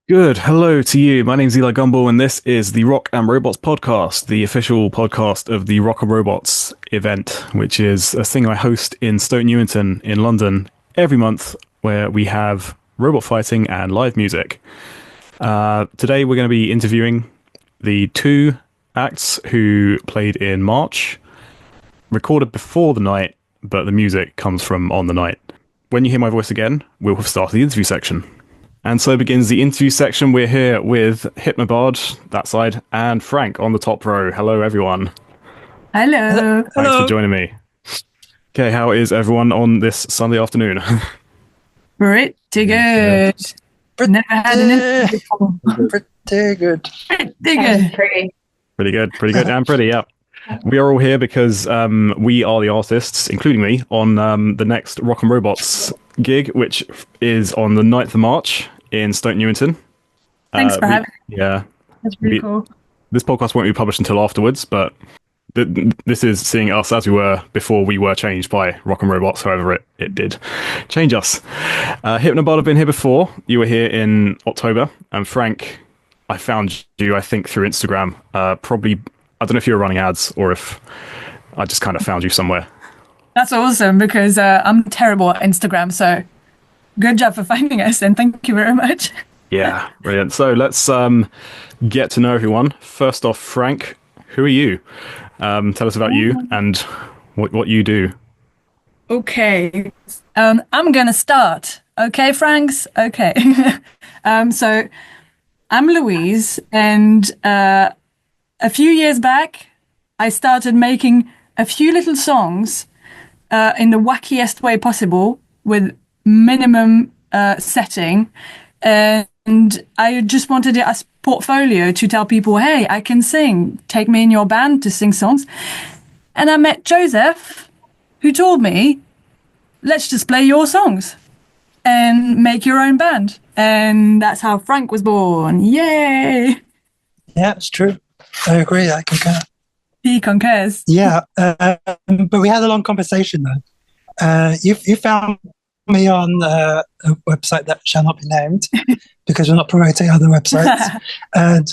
Good. Hello to you. My name's Eli Gumble, and this is the Rock and Robots podcast, the official podcast of the Rock and Robots event, which is a thing I host in Stoke Newington in London every month, where we have robot fighting and live music. Today, we're going to be interviewing the two acts who played in March, recorded before the night, but the music comes from on the night. When you hear my voice again, we'll have started the interview section. And so begins the interview section. We're here with Hypnobard, that side, and Frank on the top row. Hello, everyone. Hello. Thanks for joining me. Okay, how is everyone on this Sunday afternoon? Pretty good. Never had an interview before. Pretty good. Pretty good. Pretty good, and pretty, yeah. We are all here because we are the artists, including me, on the next Rock and Robots gig, which is on the 9th of March in Stoke Newington. Thanks for having me. Yeah. That's really cool. This podcast won't be published until afterwards, but this is seeing us as we were before we were changed by Rock and Robots, however it did change us. Hypnobard have been here before. You were here in October, and Frank, I found you, I think, through Instagram. Probably, I don't know if you were running ads or if I just kind of found you somewhere. That's awesome because I'm terrible at Instagram, so good job for finding us and thank you very much. Yeah, brilliant. So let's get to know everyone. First off, Frank, who are you? Tell us about you and what you do. Okay, I'm gonna start. Okay, Franks? Okay. So I'm Louise, and a few years back, I started making a few little songs in the wackiest way possible with minimum setting. And I just wanted it as portfolio to tell people, hey, I can sing. Take me in your band to sing songs. And I met Joseph, who told me, let's just play your songs and make your own band. And that's how Frank was born. Yay! Yeah, it's true. I agree. I concur. He concurs. Yeah, but we had a long conversation though. You found me on a website that shall not be named because we're not promoting other websites. And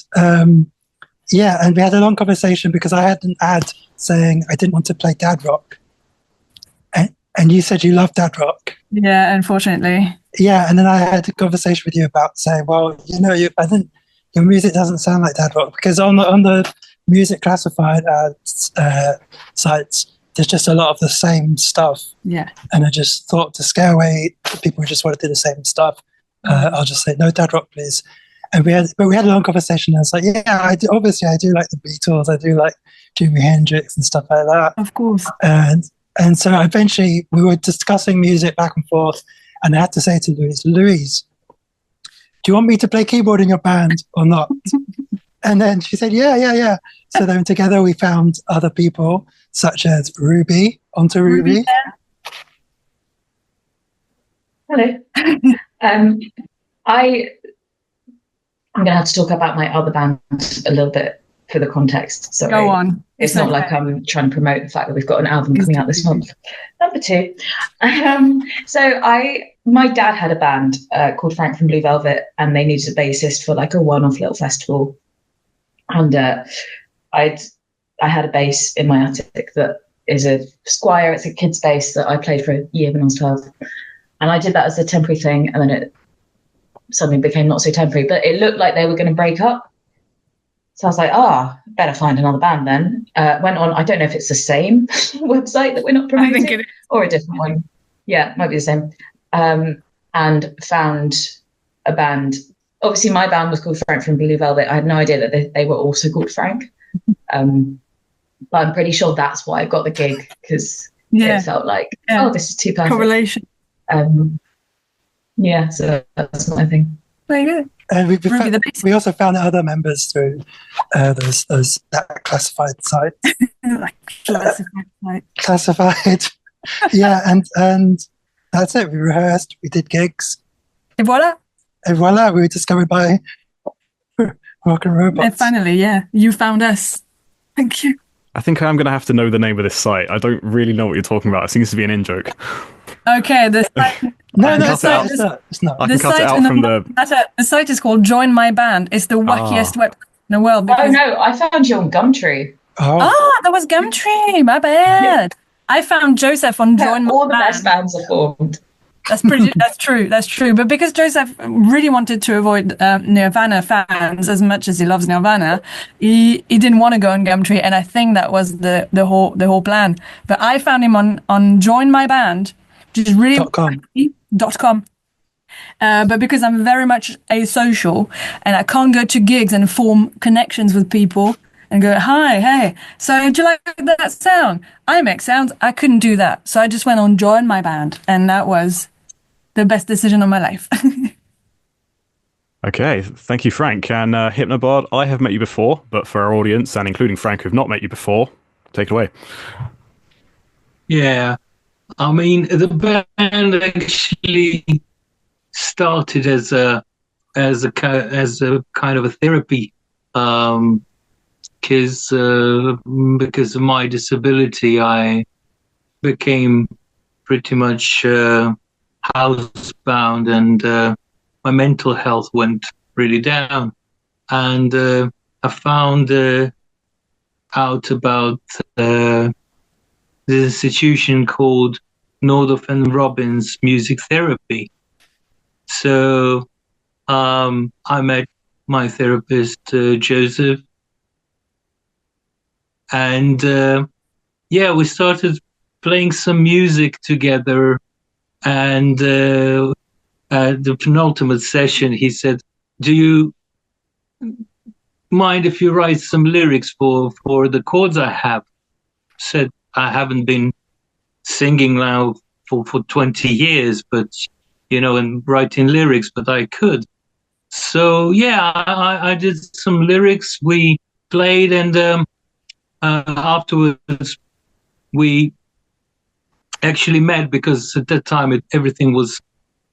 yeah, and we had a long conversation because I had an ad saying I didn't want to play dad rock, and you said you love dad rock. Yeah, unfortunately. Yeah, and then I had a conversation with you about saying, well, I think your music doesn't sound like dad rock because on the music classified sites, there's just a lot of the same stuff. Yeah. And I just thought to scare away people who just want to do the same stuff, I'll just say, no, dad rock, please. And we had a long conversation. And I was like, yeah, I do like the Beatles. I do like Jimi Hendrix and stuff like that. Of course. And so eventually we were discussing music back and forth. And I had to say to Louise, do you want me to play keyboard in your band or not? And then she said, yeah. So then together we found other people, such as Ruby, onto Ruby. Hello. I'm going to have to talk about my other band a little bit for the context. Sorry. Go on. It's not like I'm trying to promote the fact that we've got an album coming out this month. Number two. My dad had a band called Frank from Blue Velvet, and they needed a bassist for like a one-off little festival. And I had a bass in my attic that is a Squire. It's a kid's bass that I played for a year when I was 12. And I did that as a temporary thing, and then it suddenly became not so temporary. But it looked like they were going to break up. So I was like, better find another band then. Went on, I don't know if it's the same website that we're not promoting, I think it is. Or a different one. Yeah, might be the same. And found a band. Obviously, my band was called Frank from Blue Velvet. I had no idea that they were also called Frank. But I'm pretty sure that's why I got the gig, because it felt like, this is too perfect. Correlation. Yeah, so that's my thing. There you go. And we also found other members through that classified site. Classified. Yeah, and that's it. We rehearsed, we did gigs. Et voila. We were discovered by Rock and Robots. And finally, you found us. Thank you. I think I'm going to have to know the name of this site. I don't really know what you're talking about. It seems to be an in-joke. Okay, the No, can it's cut it out. not. It's not. I can cut it out from the. The site is called Join My Band. It's the wackiest website in the world. Oh Because, no, I found you on Gumtree. that was Gumtree. My bad. I found Joseph on Join My All the Band. best bands are formed. That's true. But because Joseph really wanted to avoid Nirvana fans as much as he loves Nirvana, he didn't want to go on Gumtree, and I think that was the whole plan. But I found him on Join My Band, which is really .com. But because I'm very much asocial and I can't go to gigs and form connections with people and go, hi, hey, so do you like that sound? I make sounds. I couldn't do that. So I just went on Join My Band, and that was the best decision of my life. Okay, thank you, Frank. And Hypnobard, I have met you before, but for our audience, and including Frank, who've not met you before, take it away. Yeah, I mean, the band actually started as a kind of a therapy, because of my disability, I became pretty much housebound, and my mental health went really down. And I found out about this institution called Nordoff and Robbins Music Therapy. So I met my therapist, Joseph, and we started playing some music together. And at the penultimate session, he said, "Do you mind if you write some lyrics for the chords I have?" Said, "I haven't been singing now for 20 years, but and writing lyrics, but I could." So I did some lyrics. We played, and afterwards we actually met, because at that time everything was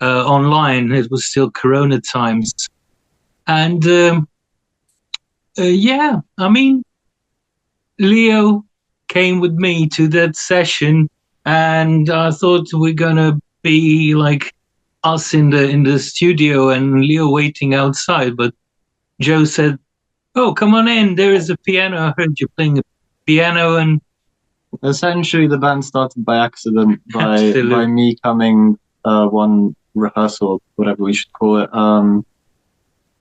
online. It was still Corona times, and I mean, Leo came with me to that session, and I thought we're gonna be like us in the studio and Leo waiting outside, but Joe said, "Oh, come on in. There is a piano. I heard you playing a piano." And essentially, the band started by accident, by me coming one rehearsal, whatever we should call it,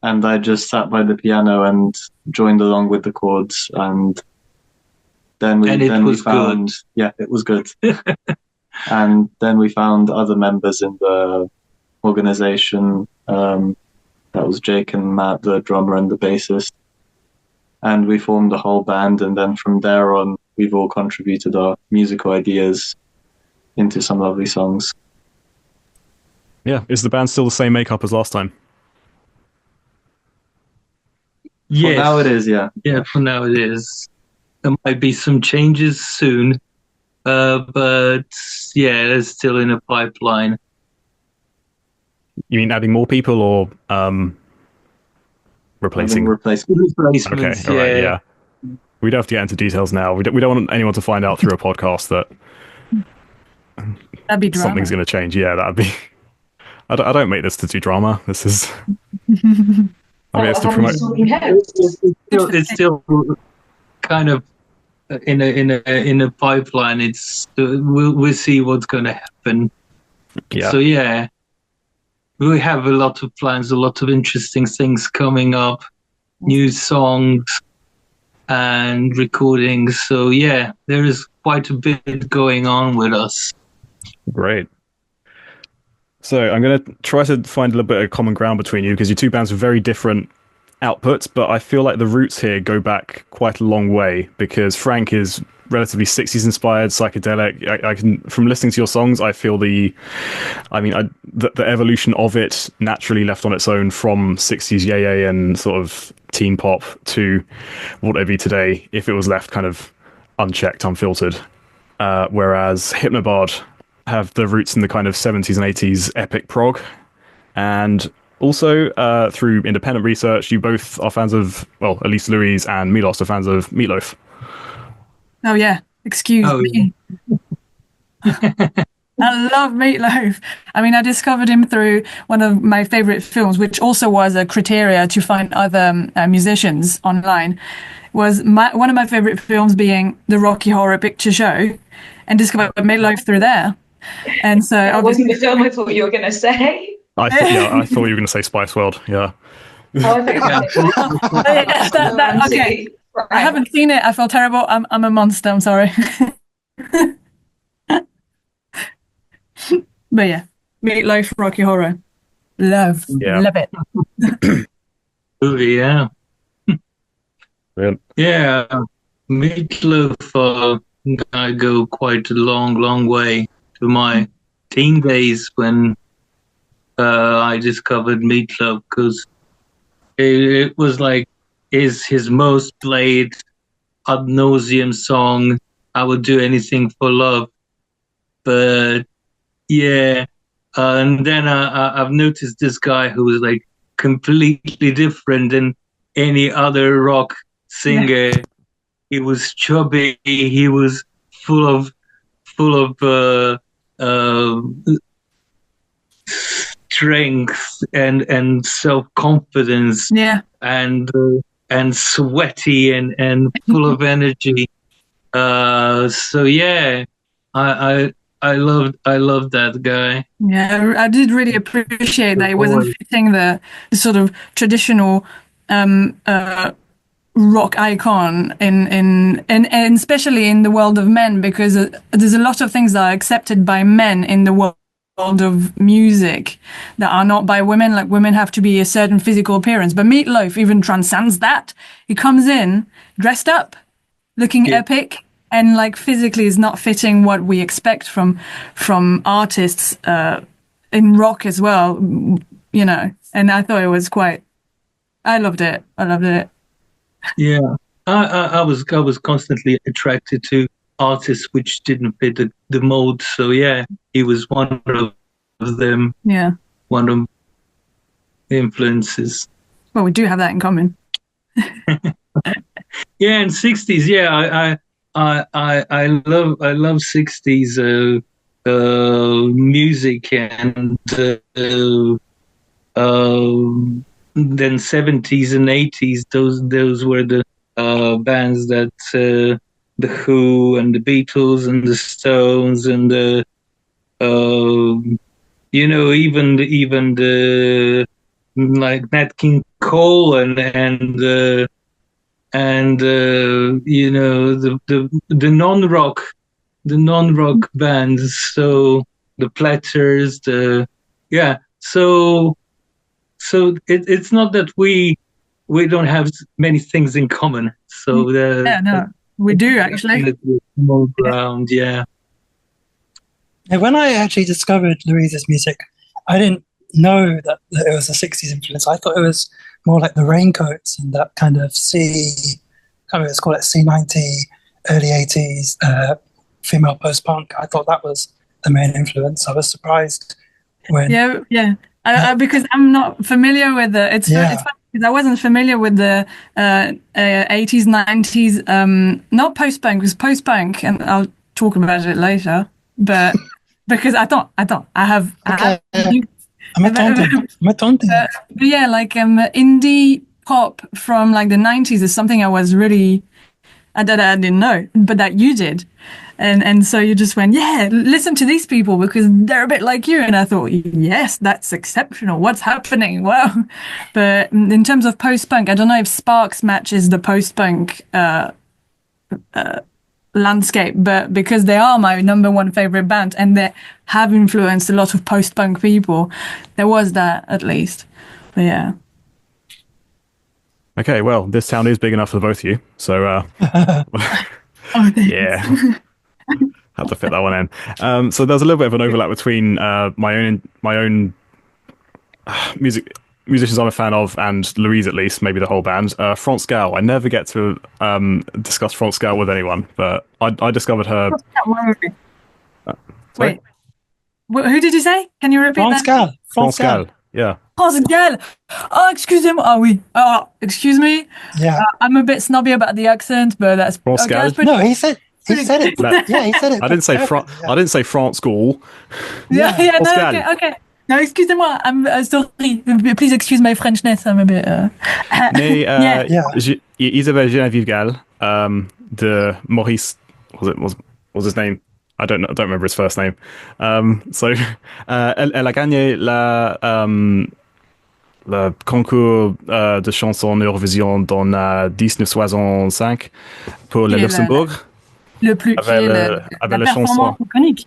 and I just sat by the piano and joined along with the chords, and then we found, yeah, it was good. And then we found other members in the organization. That was Jake and Matt, the drummer and the bassist, and we formed the whole band. And then from there on, we've all contributed our musical ideas into some lovely songs. Yeah, is the band still the same makeup as last time? Yes. For now it is, yeah. Yeah, for now it is. There might be some changes soon, but yeah, it's still in a pipeline. You mean adding more people, or replacing? Replacements, okay, all right, yeah. We don't have to get into details now. We don't want anyone to find out through a podcast that that'd be drama. Something's going to change. Yeah, that'd be... I don't make this to do drama. This is... I mean, it's to promote... It's still kind of in a pipeline. It's we'll see what's going to happen. Yeah. So yeah, we have a lot of plans, a lot of interesting things coming up, new songs and recordings. So yeah, there is quite a bit going on with us. Great. So I'm going to try to find a little bit of common ground between you, because your two bands are very different outputs, but I feel like the roots here go back quite a long way, because Frank is relatively 60s inspired, psychedelic. I can, from listening to your songs, I feel the evolution of it naturally left on its own from 60s yay and sort of teen pop to what it'd be today if it was left kind of unchecked, unfiltered. Whereas Hypnobard have the roots in the kind of 70s and 80s epic prog. And also, through independent research, you both are fans of, well, at least Louise and Milos are fans of Meatloaf. Oh, yeah. Excuse me. I love Meatloaf. I mean, I discovered him through one of my favorite films, which also was a criteria to find other musicians online. Was one of my favorite films being the Rocky Horror Picture Show, and discovered Meatloaf through there. And so that wasn't the film I thought you were going to say. I thought you were going to say Spice World. Yeah. Oh, I think okay. I haven't seen it. I feel terrible. I'm a monster. I'm sorry. But yeah, Meatloaf, Rocky Horror, love it. Yeah. Brilliant. Yeah, Meatloaf. I go quite a long way to my teen days when I discovered Meatloaf, because it was like his most played ad nauseum song. I would do anything for love, but yeah. And then I've noticed this guy who was like completely different than any other rock singer. Yeah. He was chubby. He was full of strength and self-confidence. Yeah. And sweaty and full of energy. So yeah, I loved that guy. Yeah, I did really appreciate that it wasn't fitting the sort of traditional rock icon and especially in the world of men, because there's a lot of things that are accepted by men in the world of music that are not by women. Like, women have to be a certain physical appearance, but Meatloaf even transcends that. He comes in dressed up, looking epic, and like physically is not fitting what we expect from artists in rock as well, you know. And I thought it was I loved it. Yeah, I was constantly attracted to artists which didn't fit the mold. So yeah, he was one of them. Yeah, one of the influences. Well, we do have that in common. Yeah, and 60s. Yeah, I love 60s music, and then 70s and 80s. Those were the bands that the Who and the Beatles and the Stones and the even the like Nat King Cole and the non-rock bands, so the Platters, so it's not that we don't have many things in common. So we do actually. More ground, yeah. And when I actually discovered Louise's music, I didn't know that it was a 60s influence. I thought it was more like the Raincoats and that kind of I can't remember, let's call it C90, early 80s female post-punk. I thought that was the main influence. I was surprised when... Yeah. Because I'm not familiar with it's funny because I wasn't familiar with the 80s, 90s, not post-punk, it was post-punk, and I'll talk about it later, but because I have... I'm a taunting. But yeah, like indie pop from like the 90s is something I was really... that I didn't know, but that you did. And so you just went, yeah, listen to these people because they're a bit like you. And I thought, yes, that's exceptional. What's happening? Wow. But in terms of post-punk, I don't know if Sparks matches the post-punk landscape, but because they are my number one favorite band and they have influenced a lot of post-punk people, there was that at least. But yeah. Okay, well, this town is big enough for both of you, so yeah, had to fit that one in. So there's a little bit of an overlap between my own musicians I'm a fan of, and Louise at least, maybe the whole band. France Gall. I never get to discuss France Gall with anyone, but I discovered her. Wait, who did you say? Can you repeat that? France Gall. Yeah. France Gall. Oh, excusez-moi. Ah oui. Oh, excuse me. Yeah. I'm a bit snobby about the accent, but that's... France Gall. No, he said He said it. Yeah, he said it. I didn't say I didn't say France Gaulle. Yeah, no, okay. No, excusez-moi. I'm sorry. Please excuse my Frenchness. I'm a bit. Mais Isabelle Geneviève Gall, de Maurice, was his name? I don't remember his first name. Elle a gagné le concours de chansons Eurovision dans 1965 pour le Luxembourg. Le plus avec la chanson iconique.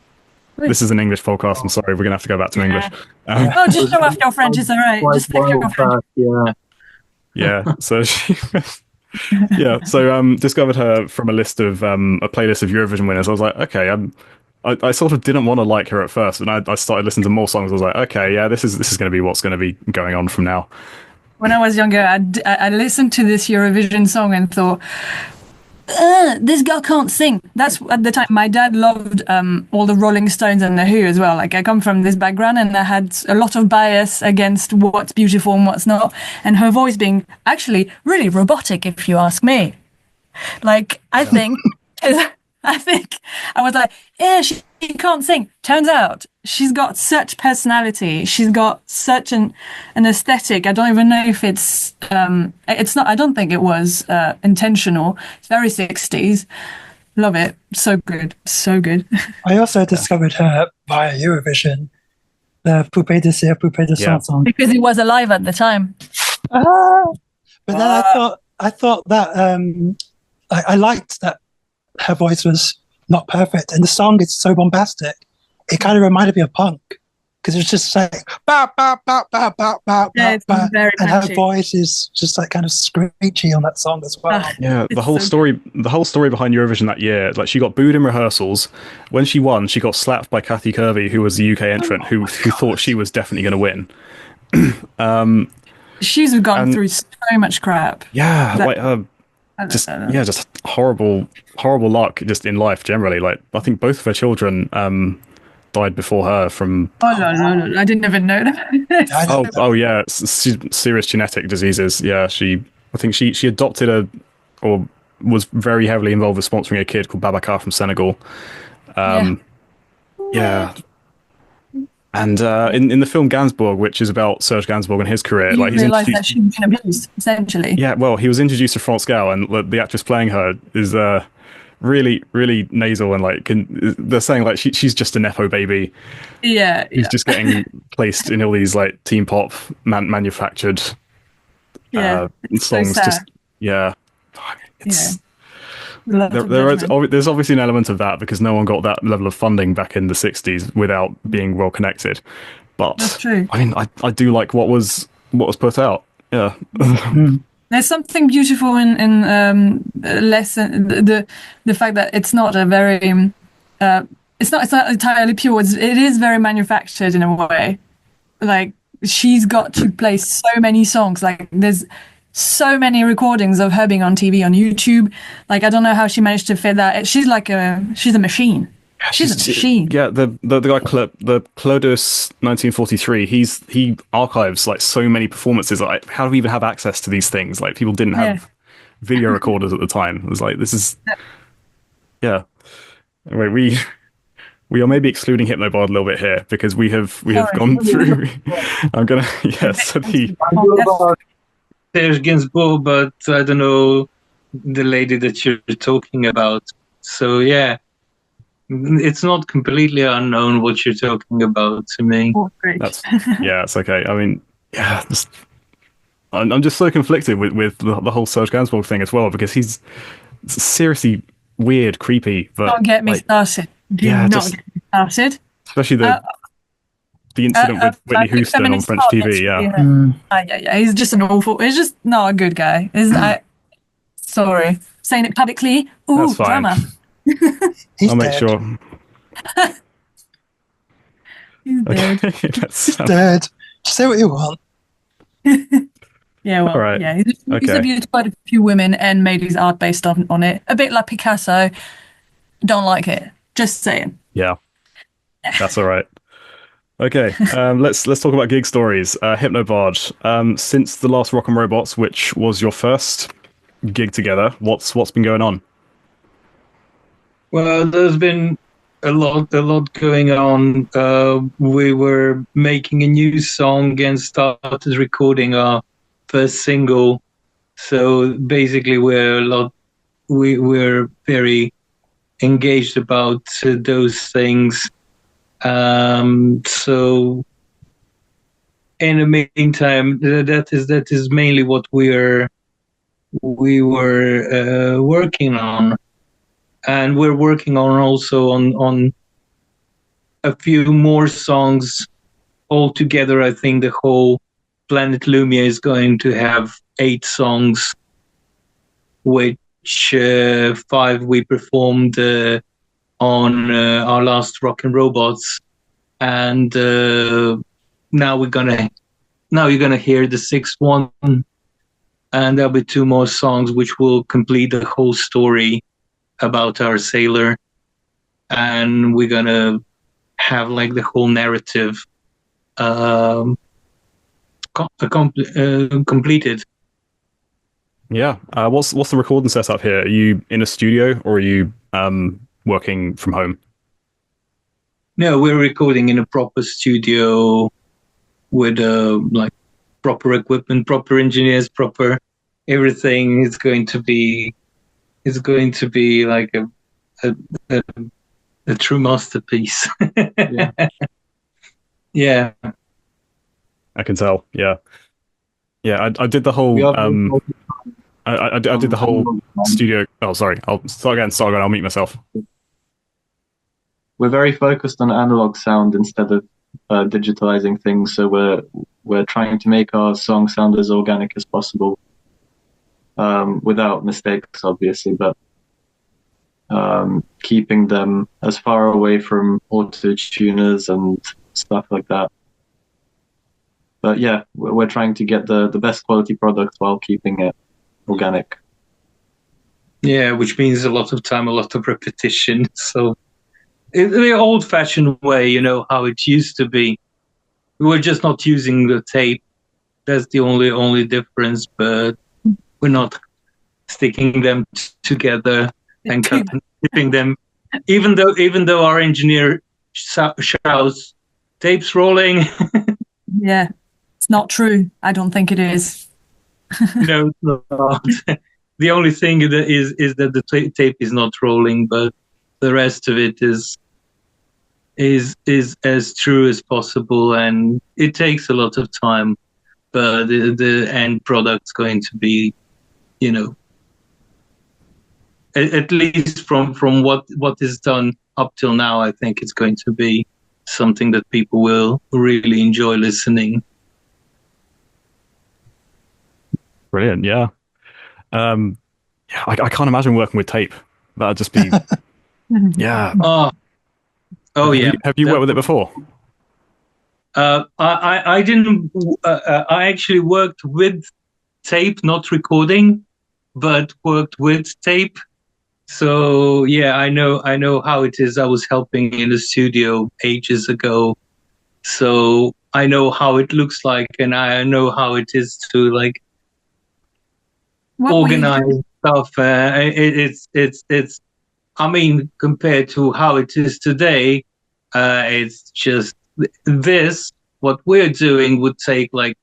Oui. This is an English podcast. I'm sorry, we're gonna have to go back to English. Just show off your French. It's all right. Just flip your French. Yeah. So she. Discovered her from a list of a playlist of Eurovision winners. I was like, okay, I sort of didn't want to like her at first, and I started listening to more songs. I was like, okay, yeah, this is going to be what's going to be going on from now. When I was younger, I listened to this Eurovision song and thought, this girl can't sing. That's at the time. My dad loved all the Rolling Stones and the Who as well. Like, I come from this background, and I had a lot of bias against what's beautiful and what's not. And her voice being actually really robotic, if you ask me. Like, I think I was like, she can't sing. Turns out she's got such personality. She's got such an aesthetic. I don't even know if it's not. I don't think it was intentional. It's very 60s. Love it. So good. So good. I also discovered her via Eurovision, the Poupée de Cire, Poupée de Sang song. Because he was alive at the time. But then I thought that I liked that her voice was not perfect, and the song is so bombastic. It kind of reminded me of punk because it's just like ba ba ba ba ba ba ba, very and her voice is just like kind of screechy on that song as well. The whole story behind Eurovision that year, like, she got booed in rehearsals. When she won, she got slapped by Kathy Kirby, who was the UK entrant, who thought she was definitely going to win. She's gone through so much crap. Yeah, just horrible luck just in life generally. Like, I think both of her children died before her from. Oh no! I didn't even know that. Serious genetic diseases. Yeah, I think she adopted or was very heavily involved with sponsoring a kid called Babacar from Senegal. And in the film Gainsbourg, which is about Serge Gainsbourg and his career, you realise that she's been abused, essentially. Yeah, well, he was introduced to France Gall, and the actress playing her is really, really nasal, and like they're saying like she's just a nepo baby. Yeah, who's just getting placed in all these like teen pop manufactured songs. So sad. There's obviously an element of that because no one got that level of funding back in the 60s without being well connected. But that's true. I mean, I do like what was put out. Yeah. There's something beautiful in the fact that it's not a very it's not entirely pure. It is very manufactured in a way. Like, she's got to play so many songs. Like, there's so many recordings of her being on TV on YouTube. Like, I don't know how she managed to fit that. She's a machine. She's a machine. Yeah, the guy the Clodus 1943. He archives like so many performances. Like, how do we even have access to these things? Like, people didn't have video recorders at the time. It was like, this is Anyway, we are maybe excluding Hypnobard a little bit here because we have gone through. I'm gonna There's Gainsbourg, but I don't know the lady that you're talking about. So yeah, it's not completely unknown what you're talking about to me. Oh, great. It's okay. I mean, I'm just so conflicted with the whole Serge Gainsbourg thing as well because he's seriously weird, creepy. But don't get me started. Get me started. Especially the incident with Whitney Houston on French TV, he's just he's just not a good guy. Sorry, saying it publicly. Ooh, that's fine. Drama. I'll make sure. He's dead. He's dead. Just say what you want. Yeah, well, all right. Yeah, he's abused quite a few women and made his art based on it. A bit like Picasso. Don't like it. Just saying. Yeah, that's all right. Okay, let's talk about gig stories. Hypnobard. Since the last Rock and Robots, which was your first gig together, what's been going on? Well, there's been a lot going on. We were making a new song and started recording our first single. So basically, we're very engaged about those things. So in the meantime, that is mainly what we were working on, and we're working on also on a few more songs altogether. I think the whole Planet Lumia is going to have 8 songs, which 5 we performed on our last Rock and Robots, and now you're gonna hear the 6th one, and there'll be 2 more songs which will complete the whole story about our sailor, and we're gonna have like the whole narrative completed. Yeah. What's the recording setup here? Are you in a studio or are you working from home? No, we're recording in a proper studio with like proper equipment, proper engineers, proper everything. It's going to be like a true masterpiece. Yeah. Yeah. I can tell. Yeah. Yeah. I did the whole I did the whole studio. Oh, sorry. I'll start again. I'll mute myself. We're very focused on analog sound instead of digitalizing things. So we're trying to make our song sound as organic as possible, without mistakes, obviously, but keeping them as far away from auto-tuners and stuff like that. But yeah, we're trying to get the best quality product while keeping it organic. Yeah, which means a lot of time, a lot of repetition. So the old-fashioned way, you know, how it used to be. We're just not using the tape. That's the only difference. But we're not sticking them together and clipping them. Even though our engineer shouts, "Tape's rolling." Yeah, it's not true. I don't think it is. No, it's not. The only thing that is that the tape is not rolling, but the rest of it is as true as possible, and it takes a lot of time, but the end product's going to be, you know, at least from what is done up till now, I think it's going to be something that people will really enjoy listening. Brilliant. Yeah. I can't imagine working with tape. That'd just be, yeah. Yeah. Have you worked with it before? I didn't. I actually worked with tape, not recording, but worked with tape. So yeah, I know how it is. I was helping in the studio ages ago, so I know how it looks like, and I know how it is to like organize stuff. It's. I mean, compared to how it is today, it's just this. What we're doing would take like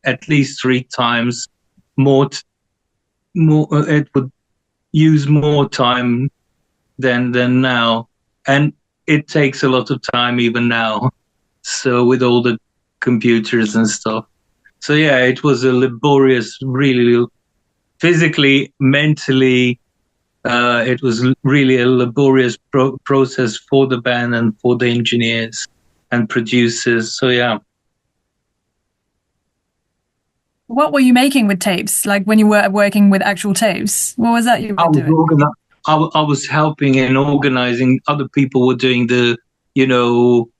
at least 3 times more. It would use more time than now, and it takes a lot of time even now. So with all the computers and stuff. So yeah, it was a laborious, really physically, mentally. It was really a laborious process for the band and for the engineers and producers. So yeah. What were you making with tapes? Like when you were working with actual tapes? What was that you were doing? I was helping and organizing. Other people were doing the, you know,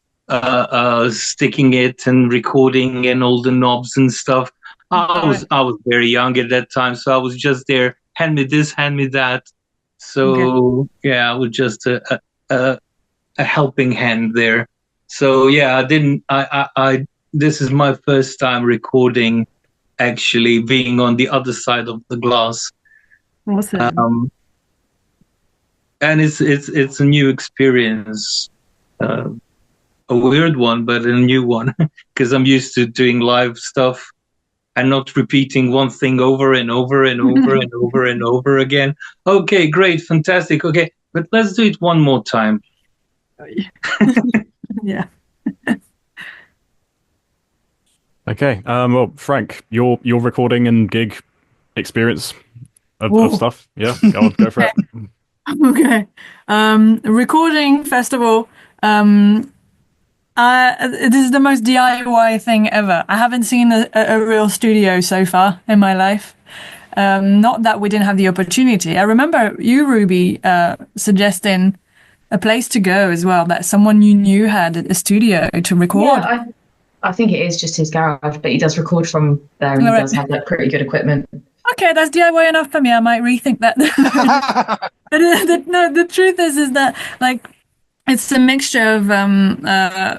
sticking it and recording and all the knobs and stuff. I was very young at that time, so I was just there. Hand me this, hand me that. So yeah, I was just a helping hand there. So yeah, I this is my first time recording, actually being on the other side of the glass. Awesome. and it's a new experience, a weird one, but a new one, because I'm used to doing live stuff and not repeating one thing over and over and over and over and over again. Okay, great, fantastic. Okay, but let's do it one more time. Yeah. Okay. Well, Frank, your recording and gig experience of stuff. Yeah, go for it. Okay. Recording festival. This is the most DIY thing ever. I haven't seen a real studio so far in my life. Not that we didn't have the opportunity. I remember you, Ruby, suggesting a place to go as well, that someone you knew had a studio to record. Yeah, I think it is just his garage, but he does record from there, and he does have like pretty good equipment. Okay, that's DIY enough for me. I might rethink that. No, the truth is that like it's a mixture of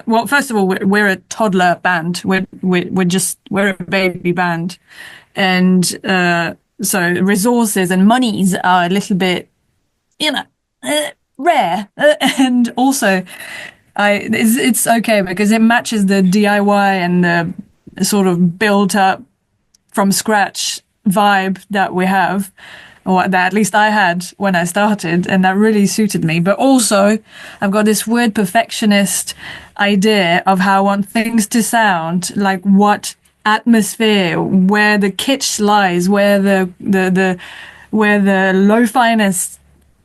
well, first of all, we're a toddler band. We're a baby band, and so resources and monies are a little bit, rare, and also it's okay because it matches the DIY and the sort of built up from scratch vibe that we have, or that at least I had when I started, and that really suited me. But also I've got this weird perfectionist idea of how I want things to sound, like what atmosphere, where the kitsch lies, where the lo-finess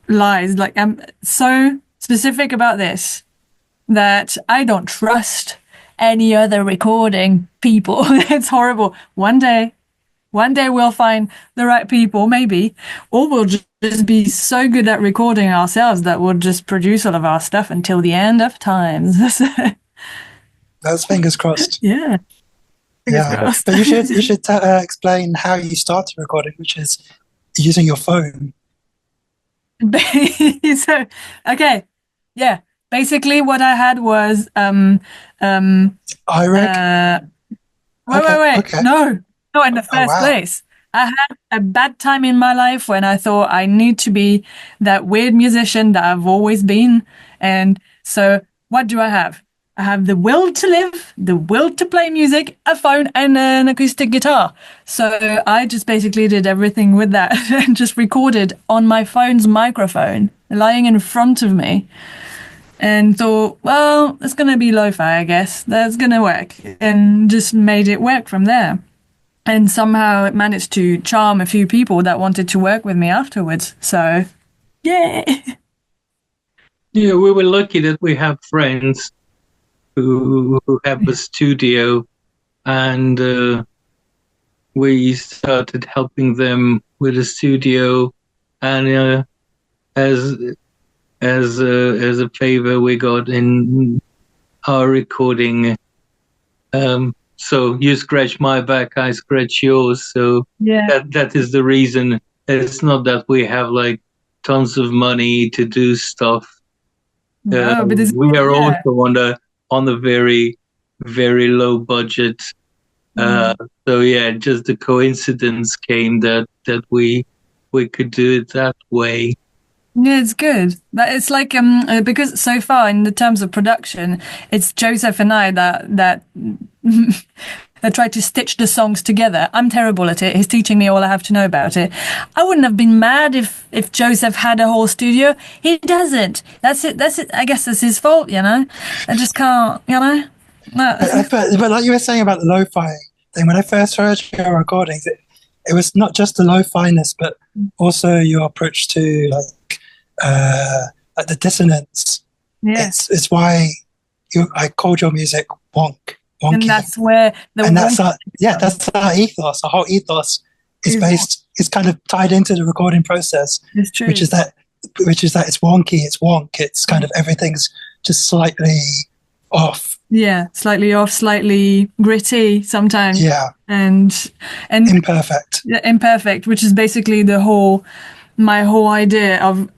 lies. Like, I'm so specific about this that I don't trust any other recording people. It's horrible. One day we'll find the right people, maybe, or we'll just be so good at recording ourselves that we'll just produce all of our stuff until the end of times. That's fingers crossed. Yeah. Yeah, but you should explain how you started recording, which is using your phone. So, okay, yeah. Basically, what I had was iRec. Wait. Okay. No, in the first place. I had a bad time in my life when I thought I need to be that weird musician that I've always been. And so what do I have? I have the will to live, the will to play music, a phone, and an acoustic guitar. So I just basically did everything with that and just recorded on my phone's microphone lying in front of me. And thought, well, it's going to be lo-fi, I guess. That's going to work. And just made it work from there. And somehow it managed to charm a few people that wanted to work with me afterwards. So, yeah. Yeah, we were lucky that we have friends who have a studio, and we started helping them with a studio, and as a favor we got in our recording. So you scratch my back, I scratch yours. So yeah, that is the reason. It's not that we have like tons of money to do stuff. No, but we are also on a very, very low budget. So yeah, just the coincidence came that we could do it that way. Yeah, it's good. But it's like because so far in the terms of production, it's Joseph and I that that try to stitch the songs together. I'm terrible at it. He's teaching me all I have to know about it. I wouldn't have been mad if Joseph had a whole studio. He doesn't. That's it. I guess that's his fault, I just can't, No. But like you were saying about the lo-fi thing, when I first heard your recordings, it was not just the lo-finess, but also your approach to like the dissonance. Yeah. It's why I called your music wonky. And that's where that's our ethos. Our whole ethos is kind of tied into the recording process. It's true. Which is that it's wonky, it's wonk. It's kind of everything's just slightly off. Yeah, slightly off, slightly gritty sometimes. Yeah. And imperfect. Yeah, imperfect, which is basically my whole idea of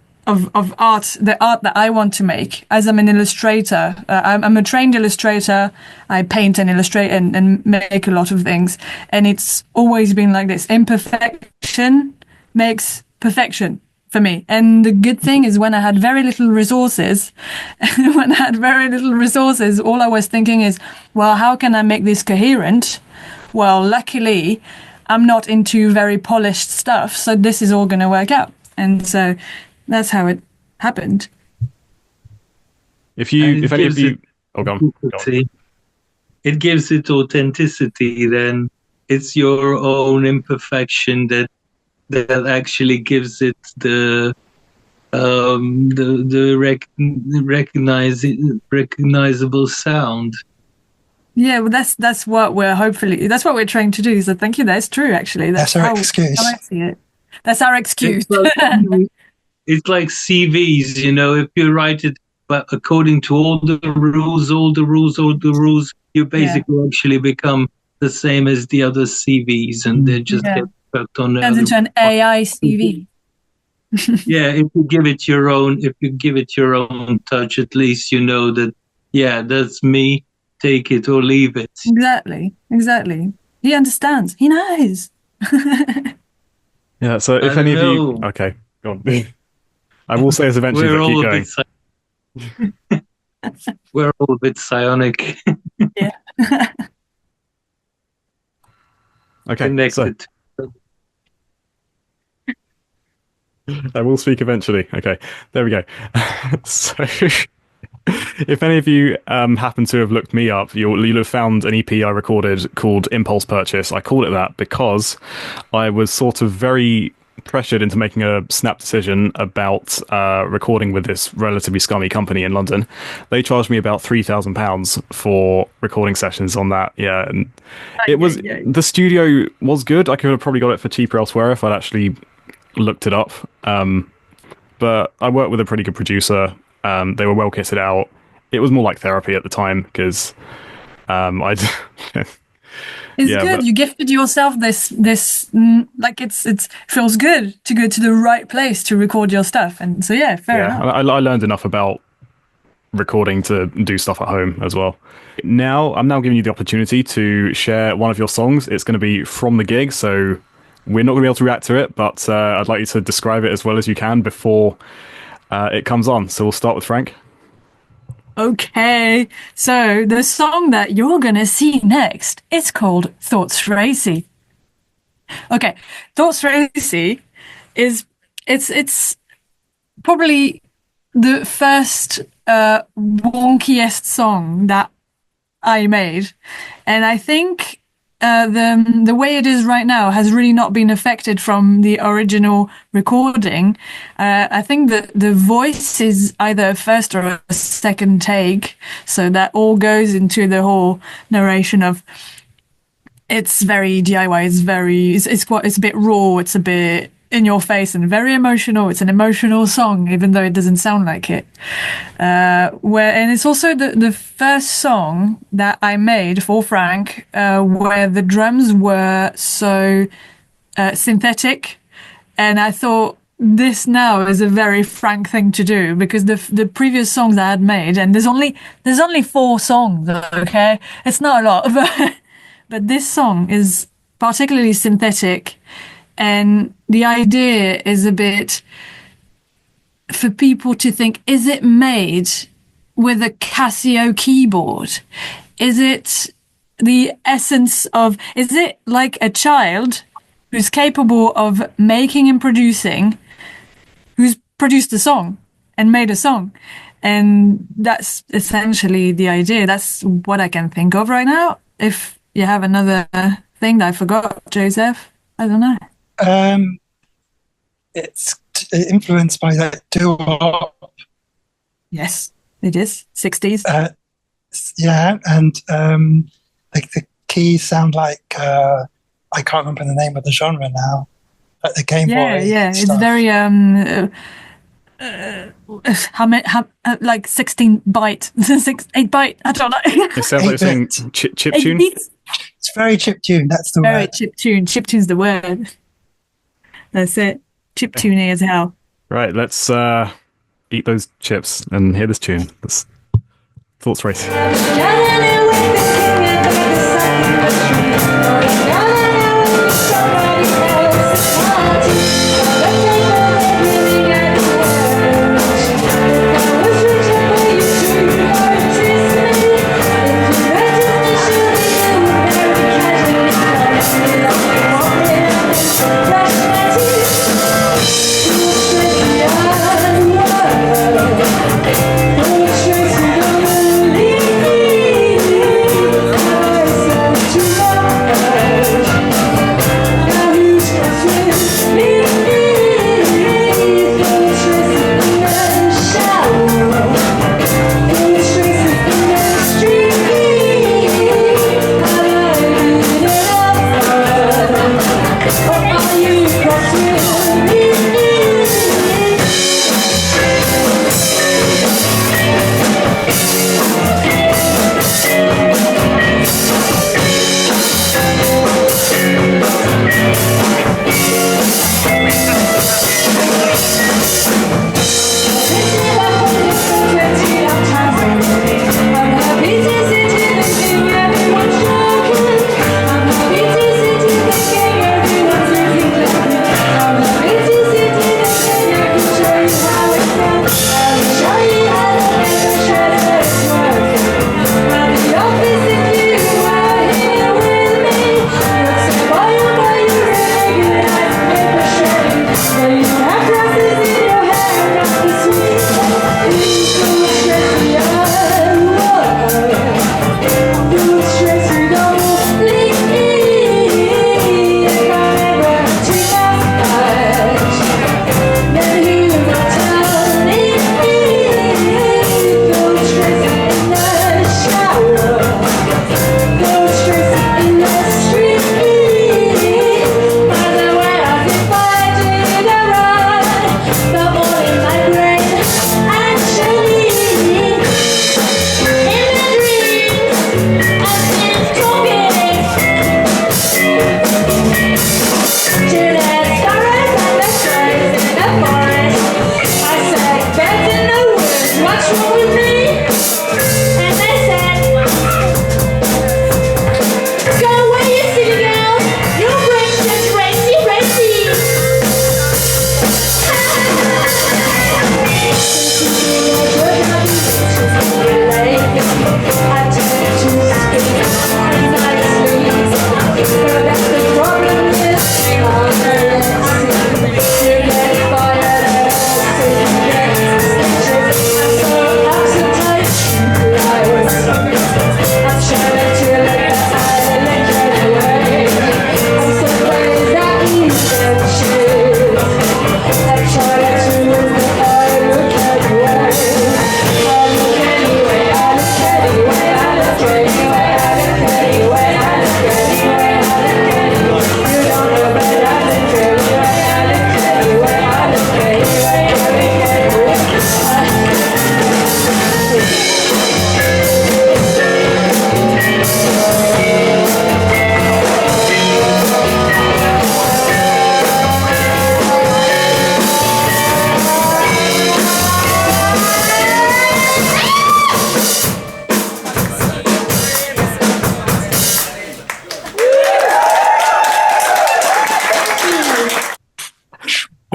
art, the art that I want to make. As I'm an illustrator, I'm a trained illustrator. I paint and illustrate and make a lot of things. And it's always been like this. Imperfection makes perfection for me. And the good thing is when I had very little resources, all I was thinking is, well, how can I make this coherent? Well, luckily, I'm not into very polished stuff, so this is all going to work out. And so that's how it happened. If any of you, go on. It gives it authenticity. Then it's your own imperfection that actually gives it the recognizable sound. Yeah, well, that's what we're trying to do. So thank you. That's true. Actually, that's our excuse. How I see it. That's our excuse. It's like CVs, if you write it, but according to all the rules, you basically actually become the same as the other CVs, and they just get worked on. Turns into an AI CV. Yeah, if you give it your own touch, at least you know that. Yeah, that's me. Take it or leave it. Exactly. He understands. He knows. Yeah. So if any of you, okay, go on. I will say this eventually. We're but all keep a going. bit. We're all a bit psionic. Yeah. Okay. Connected. So I will speak eventually. Okay. There we go. So. If any of you happen to have looked me up, you'll have found an EP I recorded called Impulse Purchase. I called it that because I was sort of very pressured into making a snap decision about recording with this relatively scummy company in London. They charged me about £3,000 for recording sessions on that. Yeah, and the studio was good. I could have probably got it for cheaper elsewhere if I'd actually looked it up. But I worked with a pretty good producer. They were well kitted out. It was more like therapy at the time because it's good. You gifted yourself this like it feels good to go to the right place to record your stuff, and so fair enough. I learned enough about recording to do stuff at home as well. I'm now giving you the opportunity to share one of your songs. It's going to be from the gig, so we're not going to be able to react to it, but I'd like you to describe it as well as you can before it comes on. So we'll start with Frank. Okay, so the song that you're gonna see next is called Thoughts Racy. Okay, Thoughts Racy is it's probably the first wonkiest song that I made, and I think the way it is right now has really not been affected from the original recording. I think that the voice is either a first or a second take, so that all goes into the whole narration of. It's very DIY. It's a bit raw. It's a bit in your face and very emotional. It's an emotional song, even though it doesn't sound like it. And it's also the first song that I made for Frank, where the drums were so synthetic, and I thought this now is a very Frank thing to do, because the previous songs I had made, and there's only 4 songs, okay, it's not a lot, but this song is particularly synthetic. And the idea is a bit for people to think, is it made with a Casio keyboard? Is it the essence of, is it like a child who's capable of making and producing, who's produced a song and made a song? And that's essentially the idea. That's what I can think of right now. If you have another thing that I forgot, Joseph, I don't know. It's influenced by that doo-wop. Yes, it is 60s. And like the keys sound like I can't remember the name of the genre now, like the Game Boy. Yeah, stuff. It's very like 16-byte, 8-byte. I don't know. It sounds like saying chip tune. It's very chip tune. That's the word. Very chip tune. Chip tune's the word. That's it. Chip tuney as hell. Right, let's eat those chips and hear this tune. That's Thoughts Racy.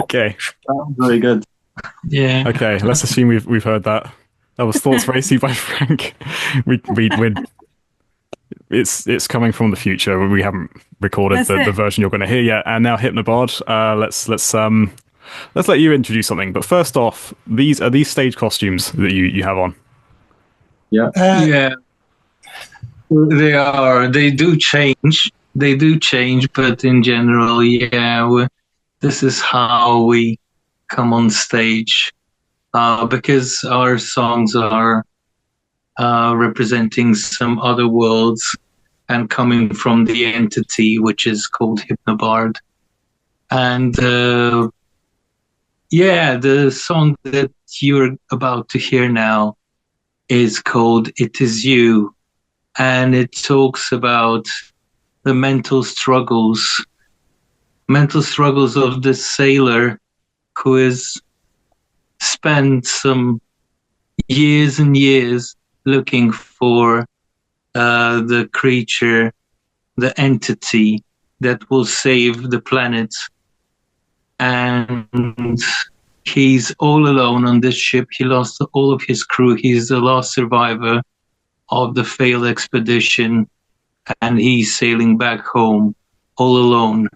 Okay. Very good. Yeah. Okay, let's assume we've heard that. That was Thoughts Racy by Frank. It's coming from the future. We haven't recorded the version you're going to hear yet. And now Hypnobard, let's let you introduce something. But first off, these stage costumes that you have on. Yeah. Yeah. They are. They do change. But in general, yeah, this is how we come on stage. Because our songs are representing some other worlds and coming from the entity which is called Hypnobard. And the song that you're about to hear now is called It Is You, and it talks about the mental struggles of this sailor who has spent some years and years looking for the creature, the entity that will save the planet. And he's all alone on this ship. He lost all of his crew. He's the last survivor of the failed expedition, and he's sailing back home all alone.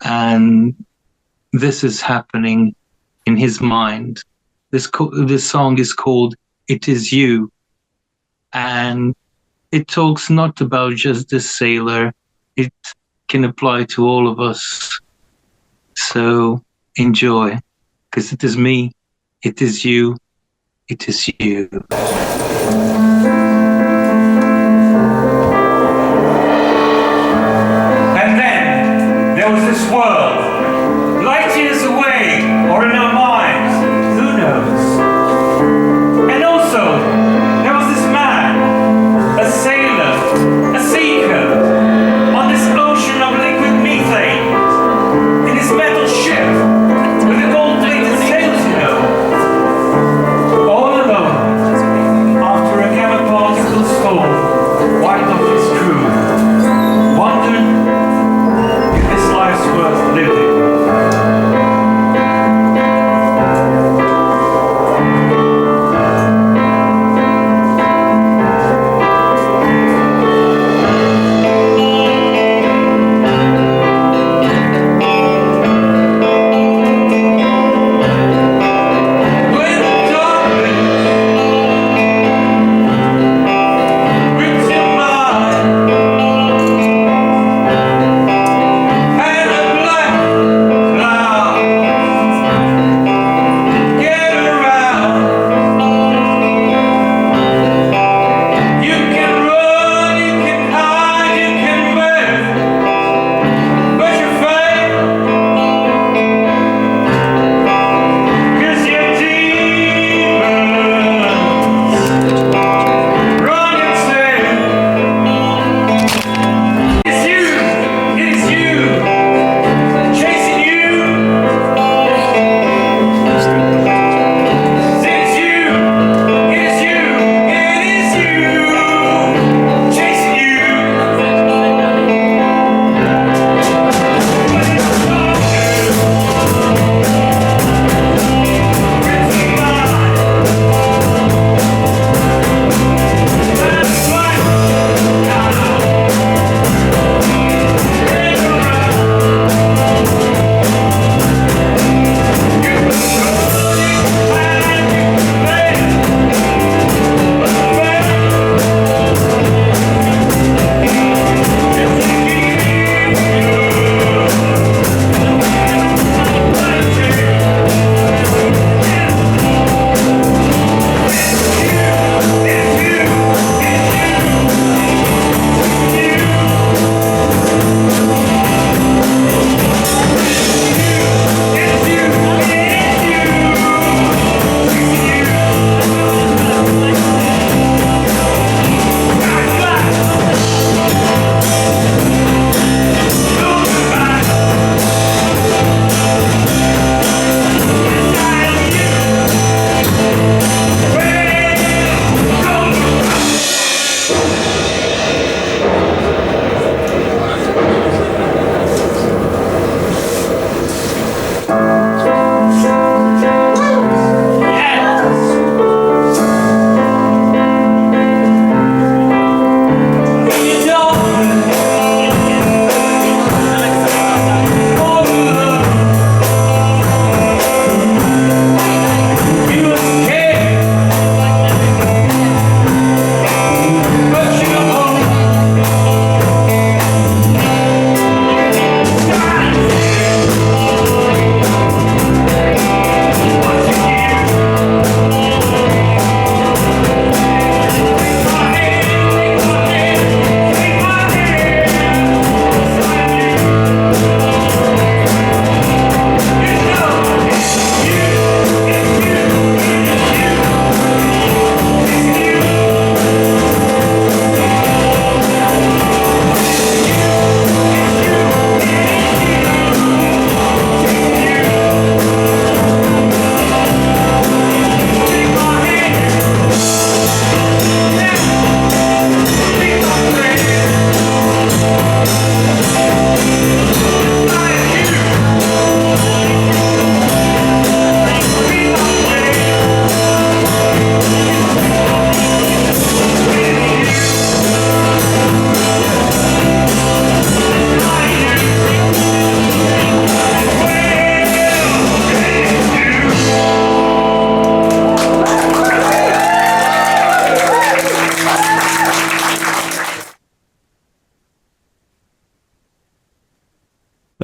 And this is happening in his mind. This song is called It Is You, and it talks not about just the sailor. It can apply to all of us. So enjoy, because it is me, it is you, it is you. And then there was this world, light years away, or in our minds, who knows? And also, there was this man, a sailor, a seeker, on this ocean of liquid methane, in his metal ship, with the gold-plated sails, you know. All alone, after a gamma particle storm wiped off his crew, wondered if this life's worth living.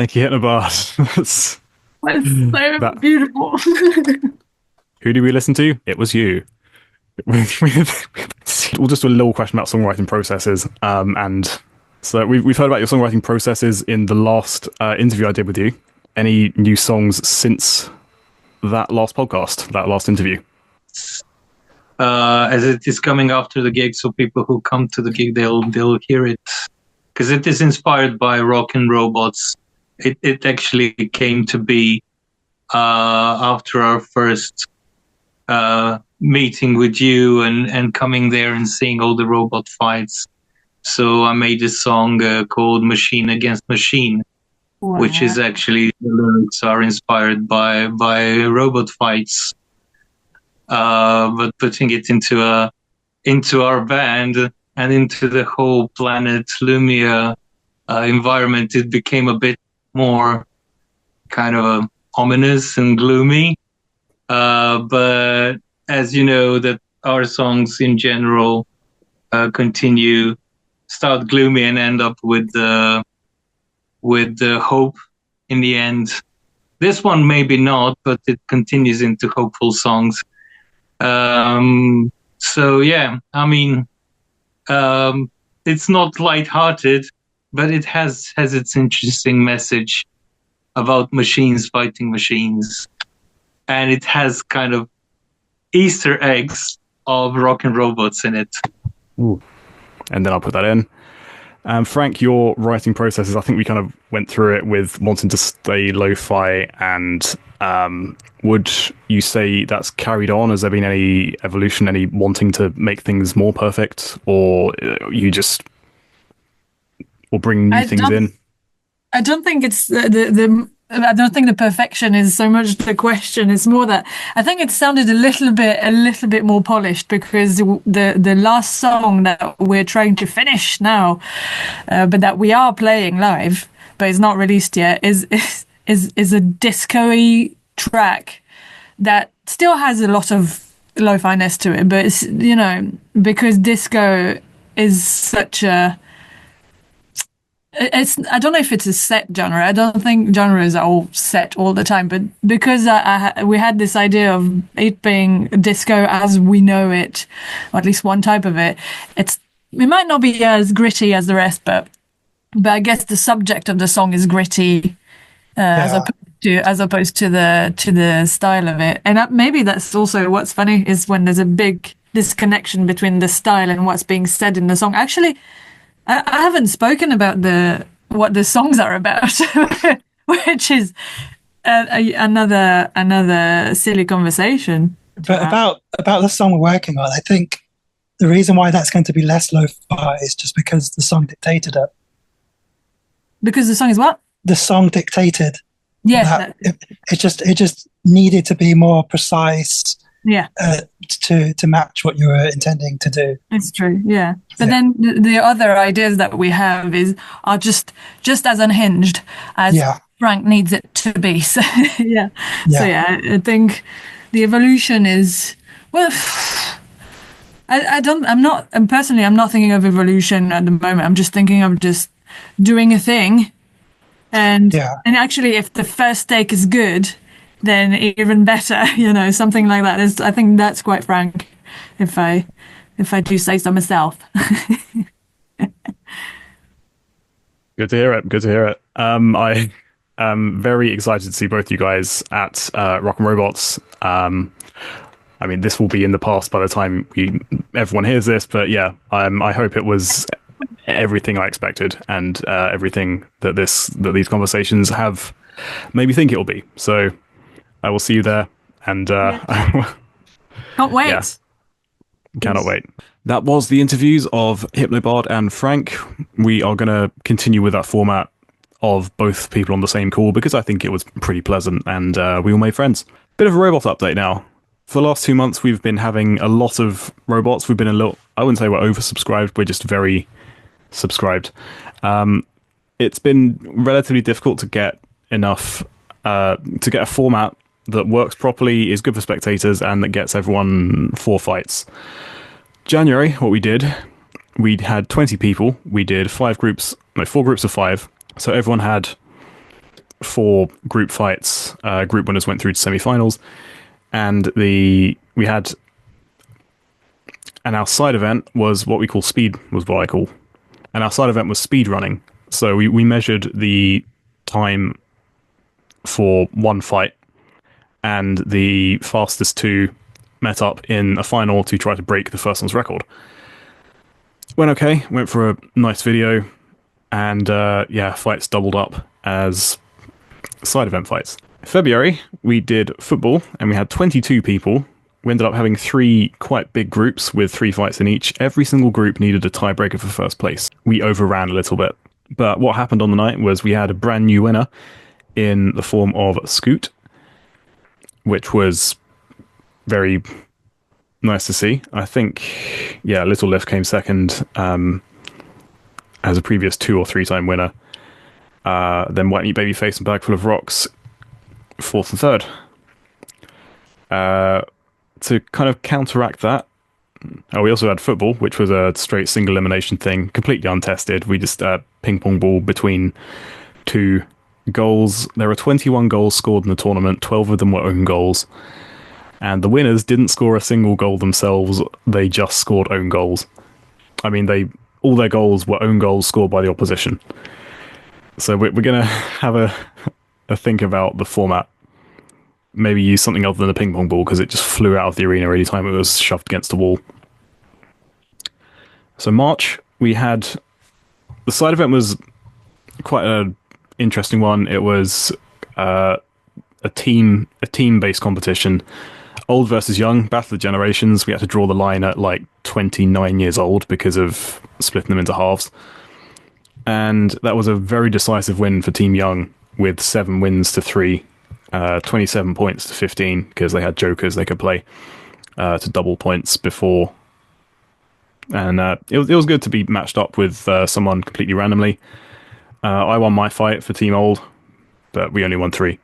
Thank you, Hypnobard. That's so beautiful. Who did we listen to? It was you. We'll just do a little question about songwriting processes. And so we've heard about your songwriting processes in the last interview I did with you. Any new songs since that last podcast, that last interview? As it is coming after the gig, so people who come to the gig, they'll hear it, because it is inspired by Rock and Robots. It actually came to be after our first meeting with you and coming there and seeing all the robot fights. So I made a song called Machine Against Machine, wow. Which is actually, the lyrics are inspired by robot fights. But putting it into our band and into the whole Planet Lumia environment, it became a bit more kind of ominous and gloomy. But as you know, that our songs in general start gloomy and end up with the hope in the end. This one maybe not, but it continues into hopeful songs. So yeah, I mean, it's not lighthearted, but it has its interesting message about machines fighting machines, and it has kind of Easter eggs of Rock and Robots in it. Ooh. And then I'll put that in. Frank, your writing processes, I think we kind of went through it with wanting to stay lo-fi, and would you say that's carried on? Has there been any evolution, any wanting to make things more perfect, or or bring new things in? I don't think it's I don't think the perfection is so much the question. It's more that I think it sounded a little bit more polished, because the last song that we're trying to finish now, but that we are playing live, but it's not released yet, is a disco-y track that still has a lot of lo-fi-ness to it, but it's, you know, because disco is such a, I don't know if it's a set genre. I don't think genres are all set all the time, but because we had this idea of it being disco as we know it, or at least one type of it, it might not be as gritty as the rest, but I guess the subject of the song is gritty, as opposed to the style of it. And maybe that's also what's funny, is when there's a big disconnection between the style and what's being said in the song. Actually, I haven't spoken about what the songs are about, which is another silly conversation. But about the song we're working on, I think the reason why that's going to be less lo-fi is just because the song dictated it. Because the song is what? The song dictated. Yes. It just needed to be more precise. Yeah. To match what you were intending to do. It's true, yeah. But then the other ideas that we have are just as unhinged as Frank needs it to be. So yeah. So yeah, I think the evolution is, well, I'm not thinking of evolution at the moment. I'm just thinking of just doing a thing, and actually, if the first take is good, then even better, you know, something like that. I think that's quite Frank, if I do say so myself. Good to hear it. I am very excited to see both you guys at Rock and Robots. I mean, this will be in the past by the time everyone hears this, but yeah, I hope it was everything I expected, and everything that these conversations have made me think it will be. So I will see you there, and can't wait. Yeah, cannot wait. That was the interviews of Hypnobard and Frank. We are going to continue with that format of both people on the same call, because I think it was pretty pleasant, and we all made friends. Bit of a robot update now. For the last 2 months, we've been having a lot of robots. We've been I wouldn't say we're oversubscribed, we're just very subscribed. It's been relatively difficult to get enough, to get a format that works properly, is good for spectators, and that gets everyone 4 fights. January, what we did, we had 20 people. We did 4 groups of 5. So everyone had 4 group fights. Group winners went through to semi-finals, and we had and our side event was what we call speed, was what I call. And our side event was speed running. So we measured the time for one fight, and the fastest 2 met up in a final to try to break the first one's record. Went okay, went for a nice video, and fights doubled up as side event fights. February, we did football, and we had 22 people. We ended up having 3 quite big groups with 3 fights in each. Every single group needed a tiebreaker for first place. We overran a little bit. But what happened on the night was we had a brand new winner in the form of Scoot, which was very nice to see. I think, Little Lift came second as a previous 2 or 3 time winner. Then White Meat Babyface and Bag Full of Rocks, 4th and 3rd. To kind of counteract that, we also had football, which was a straight single elimination thing, completely untested. We just ping pong ball between 2 goals. There were 21 goals scored in the tournament, 12 of them were own goals. And the winners didn't score a single goal themselves, they just scored own goals. I mean, all their goals were own goals scored by the opposition. So we're going to have a think about the format. Maybe use something other than a ping pong ball, because it just flew out of the arena any time it was shoved against a wall. So March, we had... The side event was quite an interesting one. It was a team-based competition. Old versus young, battle of generations. We had to draw the line at like 29 years old because of splitting them into halves. And that was a very decisive win for Team Young, with 7 wins to 3. 27 points to 15, because they had jokers they could play to double points before. And it was good to be matched up with someone completely randomly. I won my fight for Team Old, but we only won 3.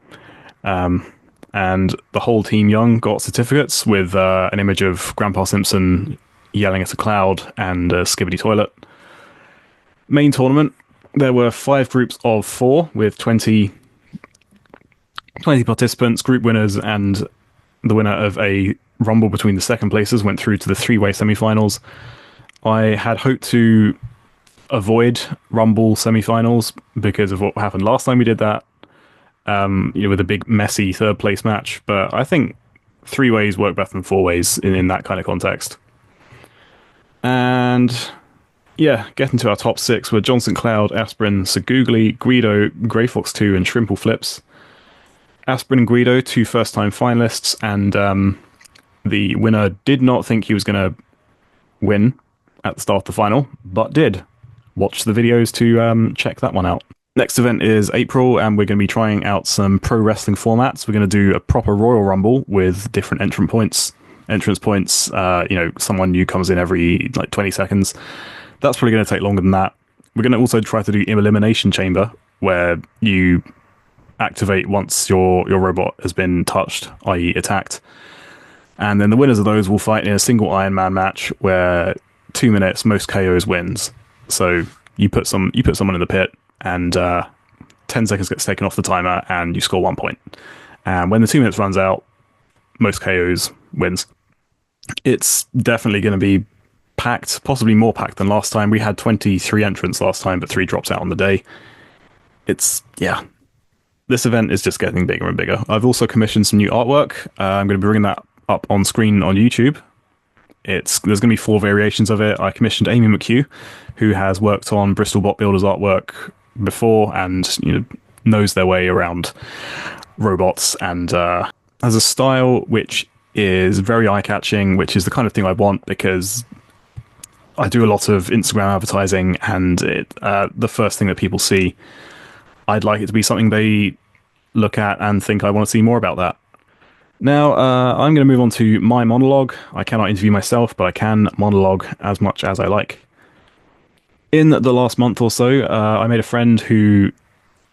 And the whole Team Young got certificates with an image of Grandpa Simpson yelling at a cloud and a skibbity toilet. Main tournament, there were 5 groups of 4 with 20 participants, group winners, and the winner of a rumble between the second places went through to the 3-way semi-finals. I had hoped to avoid rumble semi-finals because of what happened last time we did that, with a big messy 3rd place match, but I think 3 ways work better than 4 ways in that kind of context. And getting to our top 6 were Johnson Cloud, Aspirin, Sagoogly, Guido, Grey Fox 2, and Shrimple Flips. Aspirin and Guido, 2 first-time finalists, and the winner did not think he was going to win at the start of the final, but did. Watch the videos to check that one out. Next event is April, and we're going to be trying out some pro wrestling formats. We're going to do a proper Royal Rumble with different entrance points. Someone new comes in every 20 seconds. That's probably going to take longer than that. We're going to also try to do Elimination Chamber, where you activate once your robot has been touched, i.e. attacked. And then the winners of those will fight in a single Iron Man match where 2 minutes, most KOs wins. So you put someone in the pit, and 10 seconds gets taken off the timer, and you score 1 point. And when the 2 minutes runs out, most KOs wins. It's definitely going to be packed, possibly more packed than last time. We had 23 entrants last time, but 3 drops out on the day. This event is just getting bigger and bigger. I've also commissioned some new artwork. I'm going to be bringing that up on screen on YouTube. There's going to be 4 variations of it. I commissioned Amy McHugh, who has worked on Bristol Bot Builders artwork before and knows their way around robots, and has a style which is very eye-catching, which is the kind of thing I want, because I do a lot of Instagram advertising, and the first thing that people see, I'd like it to be something they look at and think I want to see more about that. Now, I'm going to move on to my monologue. I cannot interview myself, but I can monologue as much as I like. In the last month or so, I made a friend who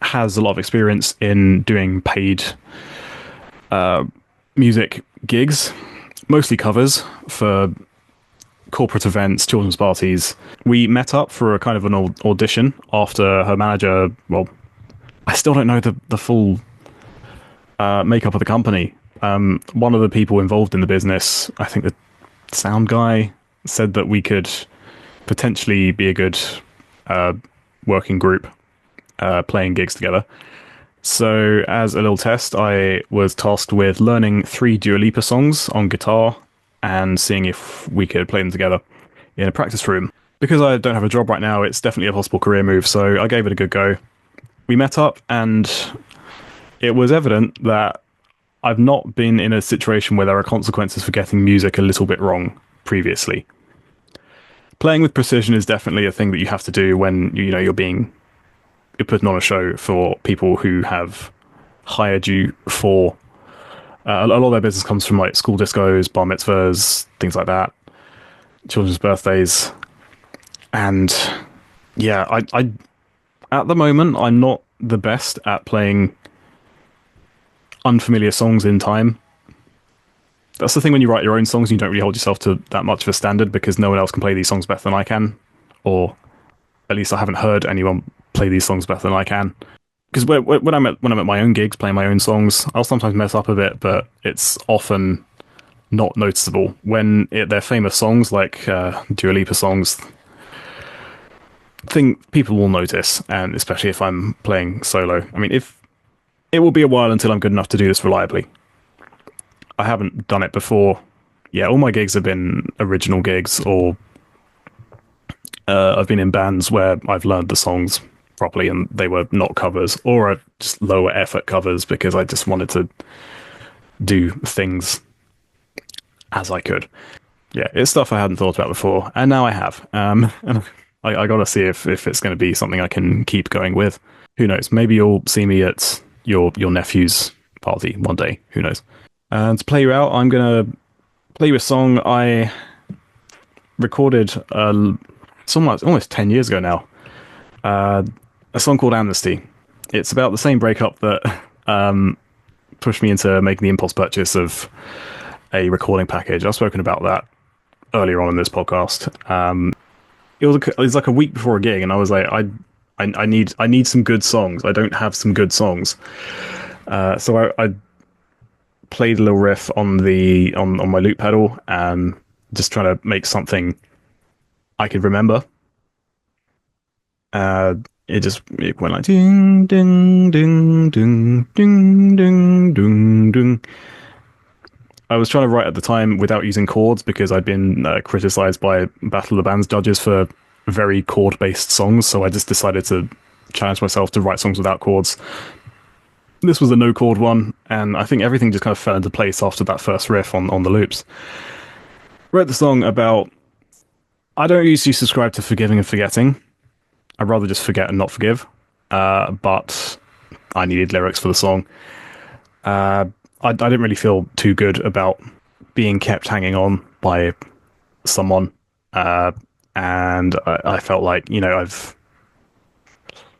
has a lot of experience in doing paid music gigs, mostly covers for corporate events, children's parties. We met up for a kind of an audition after her manager, I still don't know the full makeup of the company. One of the people involved in the business, I think the sound guy, said that we could potentially be a good working group playing gigs together. So as a little test, I was tasked with learning 3 Dua Lipa songs on guitar and seeing if we could play them together in a practice room. Because I don't have a job right now, it's definitely a possible career move, so I gave it a good go. We met up, and it was evident that I've not been in a situation where there are consequences for getting music a little bit wrong previously. Playing with precision is definitely a thing that you have to do when you're putting on a show for people who have hired you for. A lot of their business comes from like school discos, bar mitzvahs, things like that, children's birthdays, and yeah, I at the moment I'm not the best at playing unfamiliar songs in time. That's the thing when you write your own songs, you don't really hold yourself to that much of a standard because no one else can play these songs better than I can, or at least I haven't heard anyone play these songs better than I can. Because when I'm at my own gigs playing my own songs, I'll sometimes mess up a bit, but it's often not noticeable. When they're famous songs like Dua Lipa songs, people will notice, and especially if I'm playing solo. I mean, if it will be a while until I'm good enough to do this reliably. I haven't done it before. Yeah, all my gigs have been original gigs, or I've been in bands where I've learned the songs properly and they were not covers, or just lower effort covers because I just wanted to do things as I could. Yeah, it's stuff I hadn't thought about before, and now I have. And I gotta see if it's going to be something I can keep going with. Who knows? Maybe you'll see me at your nephew's party one day. Who knows? And to play you out, I'm going to play you a song I recorded almost 10 years ago now. A song called Amnesty. It's about the same breakup that pushed me into making the impulse purchase of a recording package. I've spoken about that earlier on in this podcast. It was like a week before a gig, and I was like, I need some good songs. I don't have some good songs. So I played a little riff on my loop pedal, just trying to make something I could remember. It went like ding ding ding ding ding ding ding ding. I was trying to write at the time without using chords because I'd been criticized by Battle of the Bands judges for very chord-based songs, so I just decided to challenge myself to write songs without chords. This was a no-chord one, and I think everything just kind of fell into place after that first riff on the loops. Wrote the song about... I don't usually subscribe to forgiving and forgetting. I'd rather just forget and not forgive. But I needed lyrics for the song. I didn't really feel too good about being kept hanging on by someone. And I felt like, I've...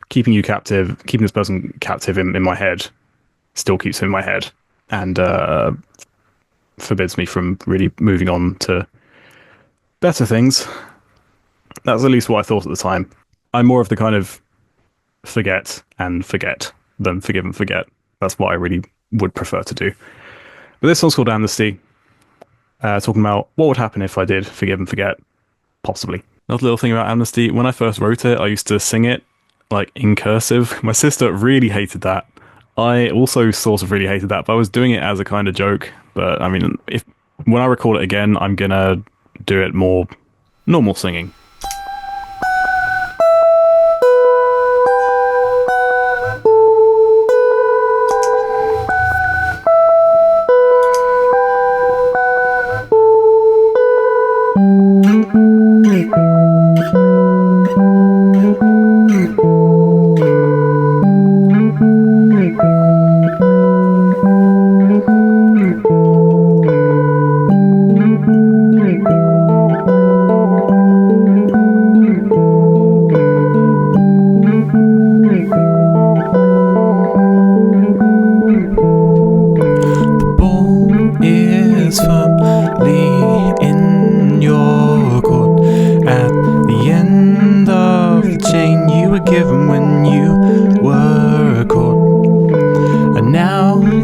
keeping this person captive in my head still keeps him in my head and forbids me from really moving on to better things. That's at least what I thought at the time. I'm more of the kind of forget and forget than forgive and forget. That's what I really would prefer to do. But this song's called Amnesty, talking about what would happen if I did forgive and forget, possibly. Another little thing about Amnesty, when I first wrote it, I used to sing it like in cursive. My sister really hated that. I also sort of really hated that, but I was doing it as a kind of joke. But I mean, when I record it again, I'm gonna do it more normal singing.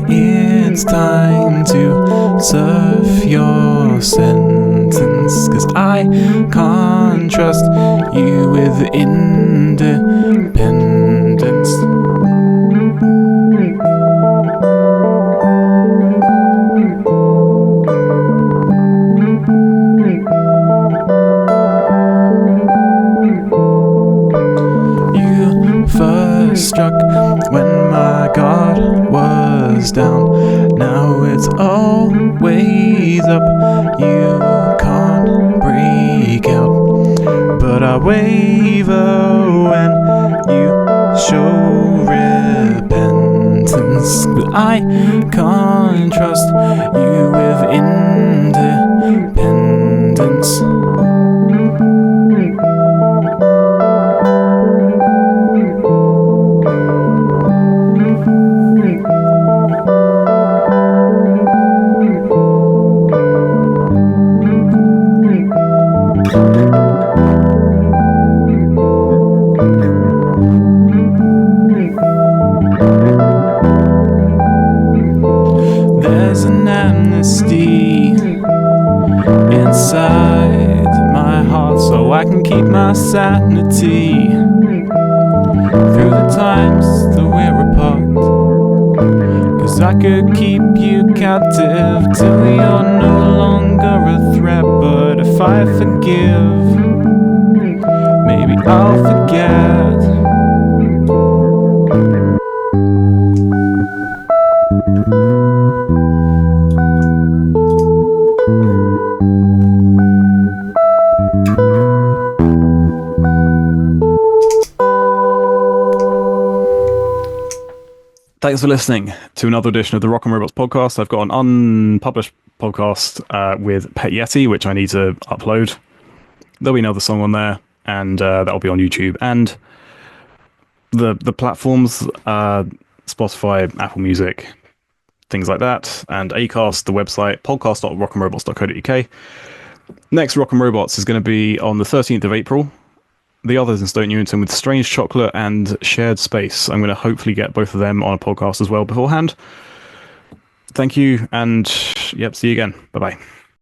it's time to serve your sentence, 'cause I can't trust you with independence. Struck when my guard was down. Now it's always up. You can't break out, but I waver when you show repentance. But I can't trust you with independence. There's an amnesty inside my heart, so I can keep my sanity through the times that we're apart. 'Cause I could keep you captive till you're no longer a threat. But if I forgive, maybe I'll forget. Thanks for listening to another edition of the Rock and Robots podcast. I've got an unpublished podcast with Pet Yeti, which I need to upload. There'll be another song on there, and that'll be on YouTube and the platforms, Spotify, Apple Music, things like that, and Acast, the website, podcast.rockandrobots.co.uk. Next Rock and Robots is going to be on the 13th of April. The others in Stoke Newington with Strange Chocolate and Shared Space. I'm going to hopefully get both of them on a podcast as well beforehand. Thank you, and yep, see you again. Bye-bye.